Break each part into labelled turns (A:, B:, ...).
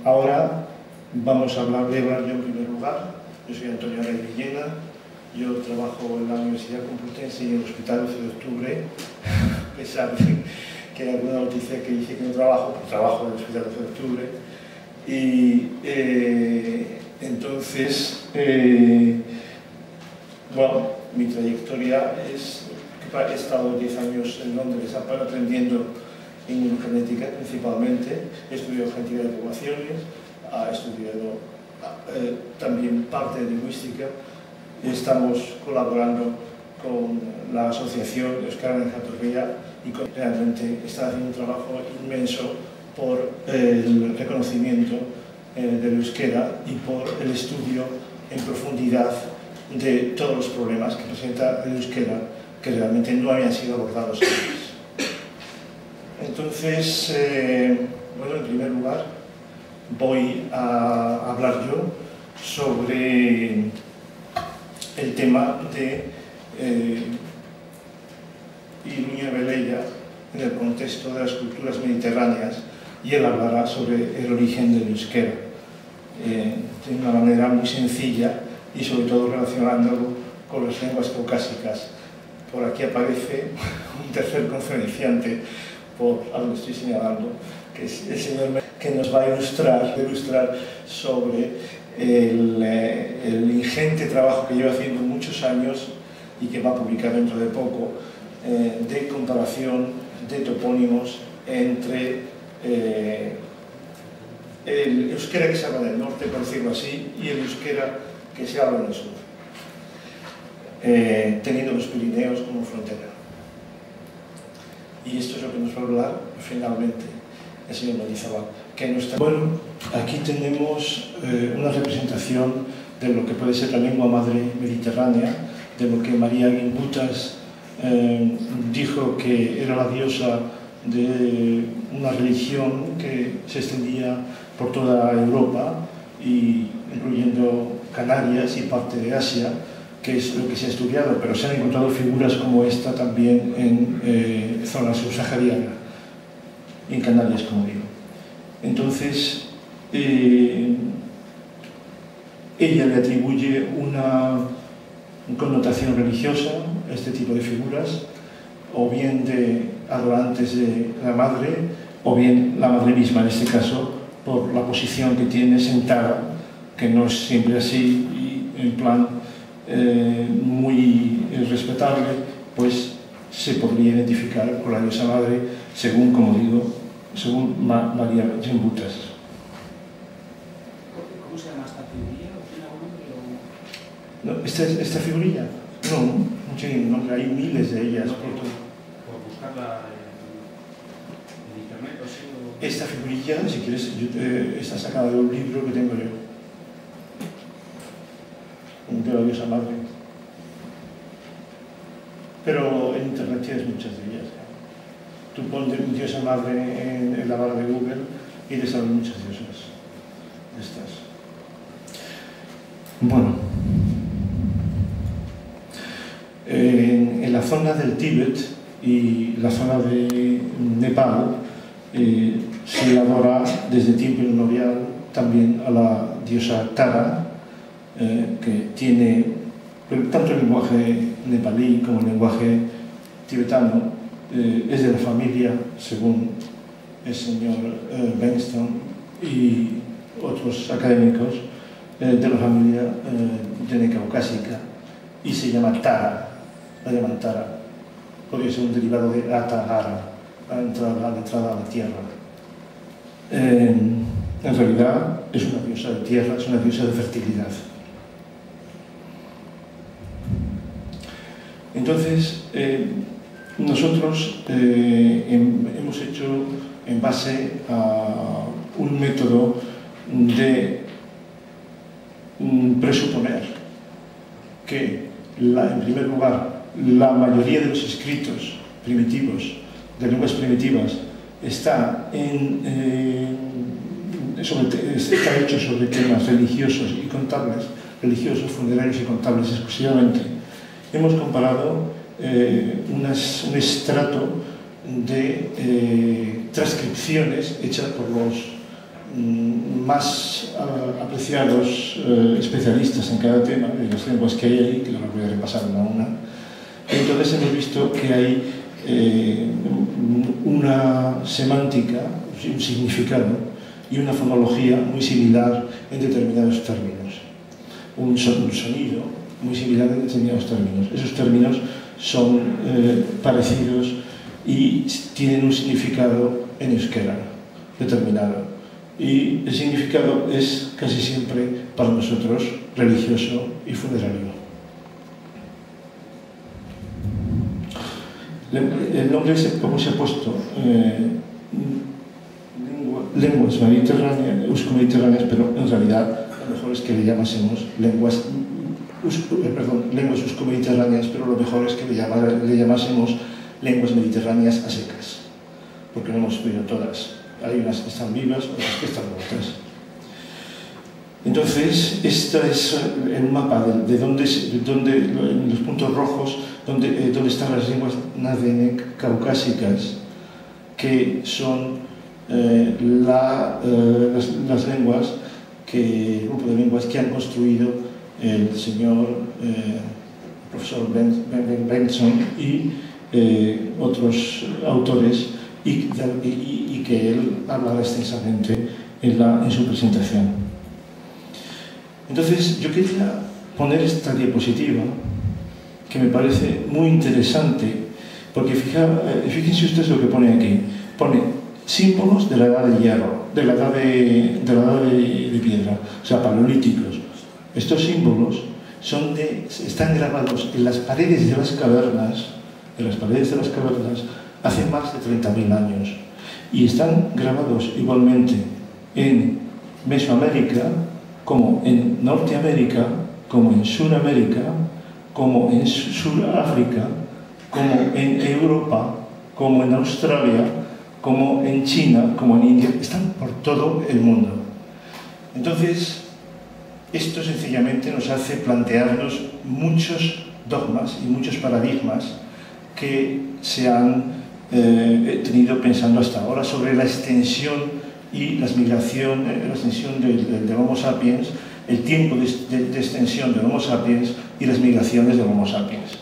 A: Ahora voy a hablar yo en primer lugar. Yo soy Antonio Rey Villena, yo trabajo en la Universidad Complutense y en el Hospital 12 de Octubre, a pesar de que hay alguna noticia que dice que no trabajo, pero trabajo en el Hospital 12 de Octubre. Y entonces, bueno, mi trayectoria es que he estado 10 años en Londres aprendiendo inmunogenética principalmente, he estudiado genética de poblaciones, he estudiado también parte de lingüística. Estamos colaborando con la asociación Euskara en Jatorria y realmente está haciendo un trabajo inmenso por el reconocimiento del euskera y por el estudio en profundidad de todos los problemas que presenta el euskera que realmente no habían sido abordados antes. Entonces, bueno, en primer lugar voy a hablar yo sobre el tema de Iruña Velella en el contexto de las culturas mediterráneas, y él hablará sobre el origen del euskera de una manera muy sencilla y sobre todo relacionándolo con las lenguas caucásicas. Por aquí aparece un tercer conferenciante, por algo que estoy señalando, que es el señor que nos va a ilustrar sobre el ingente trabajo que lleva haciendo muchos años y que va a publicar dentro de poco, de comparación de topónimos entre el euskera que se habla en el norte, por decirlo así, y el euskera que se habla en el sur, teniendo los Pirineos como frontera. Y esto es lo que nos va a hablar finalmente el señor Mendizábal, que no está... Bueno, aquí tenemos una representación de lo que puede ser la lengua madre mediterránea, de lo que María Gimbutas dijo que era la diosa de una religión que se extendía por toda Europa, incluyendo Canarias y parte de Asia, que es lo que se ha estudiado, pero se han encontrado figuras como esta también en zona subsahariana, en Canarias, como digo. Entonces, ella le atribuye una connotación religiosa a este tipo de figuras, o bien de adorantes de la madre, o bien la madre misma, en este caso, por la posición que tiene sentada, que no es siempre así, y en plan muy respetable, pues se podría identificar con la diosa madre, según, como digo, según María Gimbutas.
B: ¿Cómo se llama esta figurilla?
A: ¿Tiene algún nombre? No, ¿esta figurilla? No tiene nombre, hay miles de ellas.
B: No, por buscarla en internet o sí.
A: Esta figurilla, si quieres, está sacada de un libro que tengo yo, de la diosa madre. Pero en internet tienes muchas de ellas. Tú pones diosa madre en la barra de Google y te salen muchas diosas de estas. Bueno, en la zona del Tíbet y la zona de Nepal se adora desde tiempo inmemorial también a la diosa Tara, que tiene tanto el lenguaje nepalí como el lenguaje tibetano, es de la familia, según el señor Bengtsson y otros académicos, de la familia caucásica, y se llama Tara, la llaman Tara, podría ser un derivado de Atahara, la entrada a la tierra. En realidad es una diosa de tierra, es una diosa de fertilidad. Entonces, nosotros hemos hecho, en base a un método de presuponer que, en primer lugar, la mayoría de los escritos primitivos, de lenguas primitivas, está hecho sobre temas religiosos y contables, religiosos, funerarios y contables exclusivamente. Hemos comparado un estrato de transcripciones hechas por los más apreciados especialistas en cada tema, de las lenguas que hay ahí, que ahora voy a repasar una a una. Entonces hemos visto que hay una semántica, un significado y una fonología muy similar en determinados términos. Un sonido muy similar en determinados términos. Esos términos son parecidos y tienen un significado en euskera determinado. Y el significado es casi siempre para nosotros religioso y funerario. El nombre, como se ha puesto, lenguas mediterráneas, eusko-mediterráneas, pero en realidad lo mejor es que le llamásemos lenguas eusko-mediterráneas, pero lo mejor es que le llamásemos lenguas mediterráneas a secas, porque no hemos oído todas. Hay unas que están vivas, otras que están muertas. Entonces, este es el mapa de donde en los puntos rojos, donde están las lenguas nadenek caucásicas, que son las lenguas, el grupo de lenguas que han construido el señor profesor Benson y otros autores, y que él hablaba extensamente en su presentación. Entonces, yo quería poner esta diapositiva, que me parece muy interesante, porque fíjense ustedes lo que pone aquí. Pone símbolos de la edad de hierro, de la edad de piedra, o sea, paleolíticos. Estos símbolos están grabados en las paredes de las cavernas, hace más de 30.000 años. Y están grabados igualmente en Mesoamérica, como en Norteamérica, como en Sudamérica, como en Sudáfrica, como en Europa, como en Australia, como en China, como en India. Están por todo el mundo. Entonces, esto sencillamente nos hace plantearnos muchos dogmas y muchos paradigmas que se han tenido pensando hasta ahora sobre la extensión y la extensión del Homo sapiens, el tiempo de extensión del Homo sapiens y las migraciones del Homo sapiens.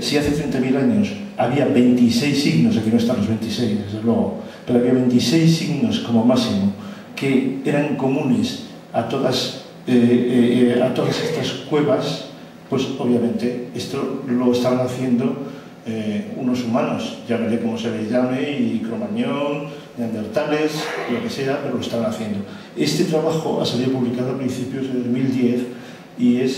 A: Si hace 30.000 años había 26 signos, aquí no están los 26, desde luego, pero había 26 signos como máximo que eran comunes a todas estas cuevas, pues obviamente esto lo estaban haciendo unos humanos, llámele como se les llame, y Cromañón, neandertales, lo que sea, pero lo estaban haciendo. Este trabajo ha salido publicado a principios de 2010 y ha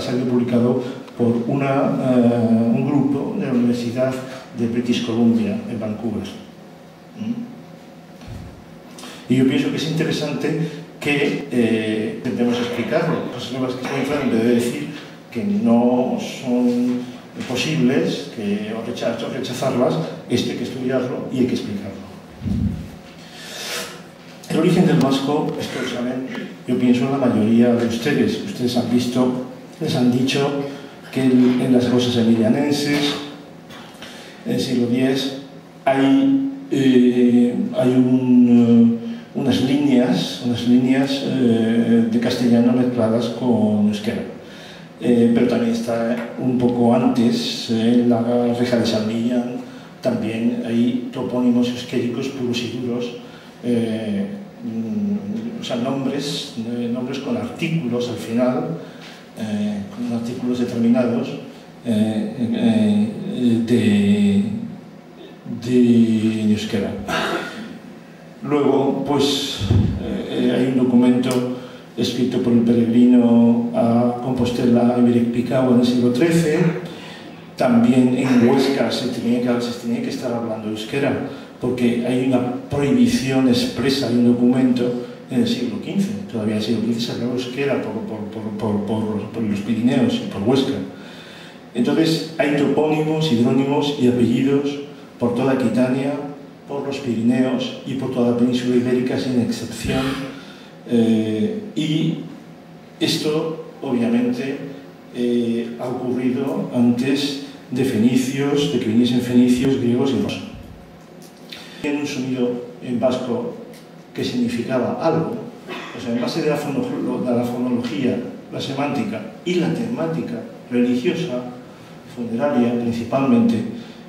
A: salido publicado por un grupo de la Universidad de British Columbia en Vancouver. Y yo pienso que es interesante que intentemos explicarlo. Las nuevas que estoy entrando debe decir que no son posibles, o rechazarlas, esto hay que estudiarlo y hay que explicarlo. El origen del vasco, esto lo saben, yo pienso la mayoría de ustedes. Ustedes han visto, les han dicho que en las rosas emilianenses, en el siglo X, hay unas líneas de castellano mezcladas con euskera. Pero también está un poco antes, en la reja de San Millán, también hay topónimos euskéricos puros y duros, o sea, nombres con artículos al final, con artículos determinados de euskera. Luego, pues, hay un documento escrito por el peregrino a Compostela, Emeric Picau, en el siglo XIII. También en Huesca se tenía que estar hablando euskera, porque hay una prohibición expresa, hay un documento en el siglo XV. Todavía en el siglo XV se hablaba euskera por los Pirineos y por Huesca. Entonces hay topónimos, hidrónimos y apellidos por toda Aquitania, por los Pirineos y por toda la península ibérica sin excepción. Y esto obviamente ha ocurrido antes de fenicios, de que viniesen fenicios, griegos y romanos. Tiene un sonido en vasco que significaba algo, o sea, en base de la fonología, la semántica y la temática religiosa, funeraria principalmente,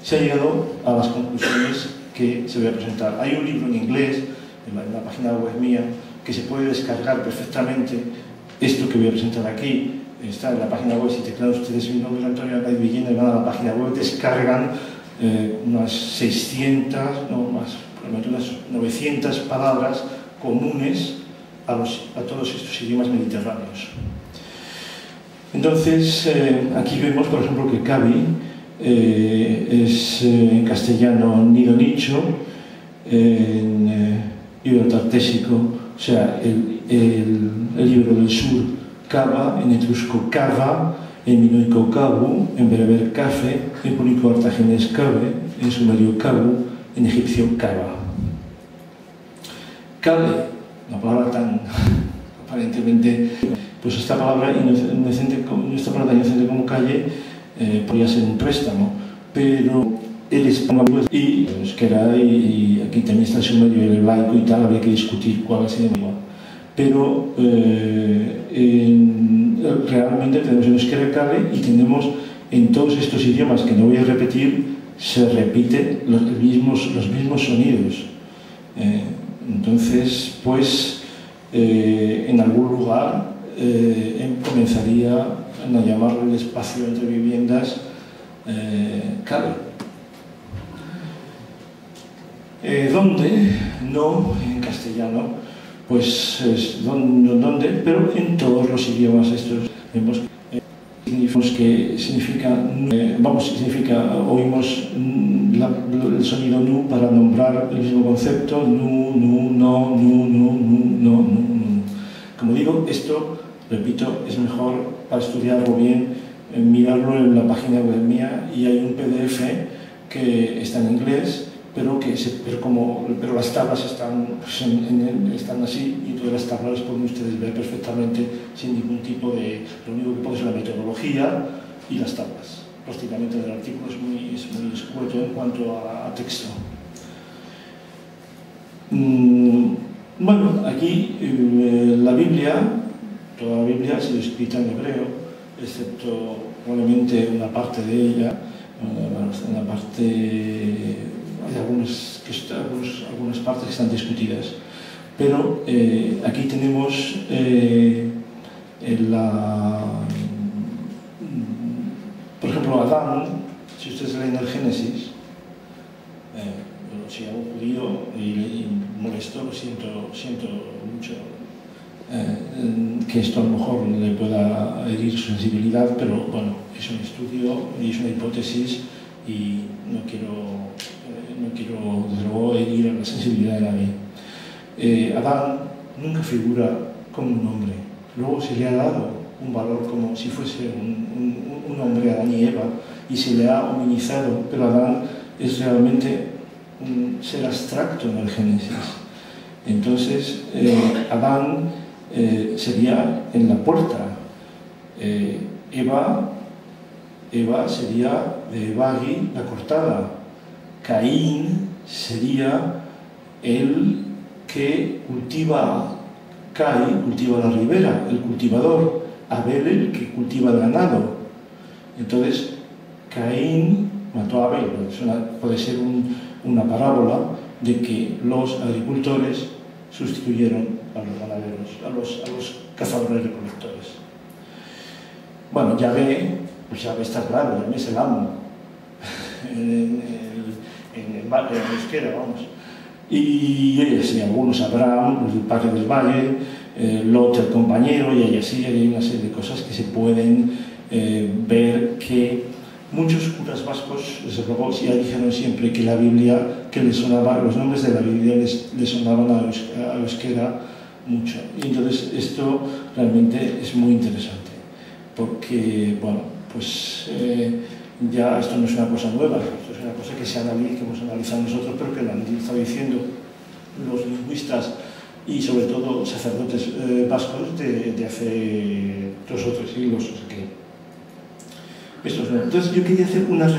A: se ha llegado a las conclusiones que se voy a presentar. Hay un libro en inglés, en la página web mía, que se puede descargar perfectamente. Esto que voy a presentar aquí está en la página web. Si teclean ustedes mi nombre, Antonio Arcaiz Villena, y van a la página web, descargan unas 600, no más, unas 900 palabras comunes a todos estos idiomas mediterráneos. Entonces, aquí vemos, por ejemplo, que cavi es en castellano nido nicho, en iberotartésico, o sea, el libro del sur, cava, en etrusco cava, en minoico cabu, en bereber cafe, en púnico artaginés cabe, en sumerio cabu, en egipcio cava. Cale, una palabra tan aparentemente, pues esta palabra inocente como calle podría ser un préstamo, pero el español y el euskera, y aquí también está el sumerio y el hebraico y tal, habría que discutir cuál es el idioma. Pero realmente tenemos el euskera cale y tenemos en todos estos idiomas que no voy a repetir, se repiten los mismos sonidos. Entonces, pues, en algún lugar comenzaría a llamarlo el espacio entre viviendas cale. ¿Dónde? No en castellano, pues es donde, pero en todos los idiomas estos vemos que significa, oímos el sonido nu para nombrar el mismo concepto, nu, no. Como digo, esto, repito, es mejor para estudiarlo bien, mirarlo en la página web mía, y hay un PDF que está en inglés, pero las tablas están, pues, están así, y todas las tablas las pueden ustedes ver perfectamente sin ningún tipo de... Lo único que puede ser la metodología y las tablas. Prácticamente el artículo es muy escueto en cuanto a texto. Bueno, aquí la Biblia, toda la Biblia ha sido escrita en hebreo, excepto probablemente una parte de ella, una parte... Hay algunas partes que están discutidas, pero aquí tenemos por ejemplo, Adán. Si ustedes leen el Génesis, si a un judío y molesto, lo siento mucho, que esto a lo mejor le pueda herir su sensibilidad, pero bueno, es un estudio y es una hipótesis, y no quiero desde luego herir a la sensibilidad de nadie. Adán nunca figura como un hombre, luego se le ha dado un valor como si fuese un hombre, Adán y Eva, y se le ha hominizado, pero Adán es realmente un ser abstracto en el Génesis. Entonces, Adán sería en la puerta, Eva sería de Evagi, la cortada. Caín sería el que cultiva la ribera, el cultivador. Abel, el que cultiva el ganado. Entonces, Caín mató a Abel. Puede ser una parábola de que los agricultores sustituyeron a los ganaderos, a los cazadores recolectores. Bueno, Yahvé, pues Yahvé está claro, Yahvé es el amo. En euskera, vamos. Y algunos, Abraham, el padre del valle, Lot, el compañero, y así hay una serie de cosas que se pueden ver, que muchos curas vascos, desde luego, ya dijeron siempre que la Biblia, que les sonaba, los nombres de la Biblia les sonaban a euskera mucho. Y entonces esto realmente es muy interesante, porque, bueno, pues ya esto no es una cosa nueva, esto es una cosa que hemos analizado nosotros, pero que lo han estado diciendo los lingüistas y sobre todo sacerdotes vascos de hace 2 o 3 siglos. O sea que esto es nuevo. Entonces yo quería hacer una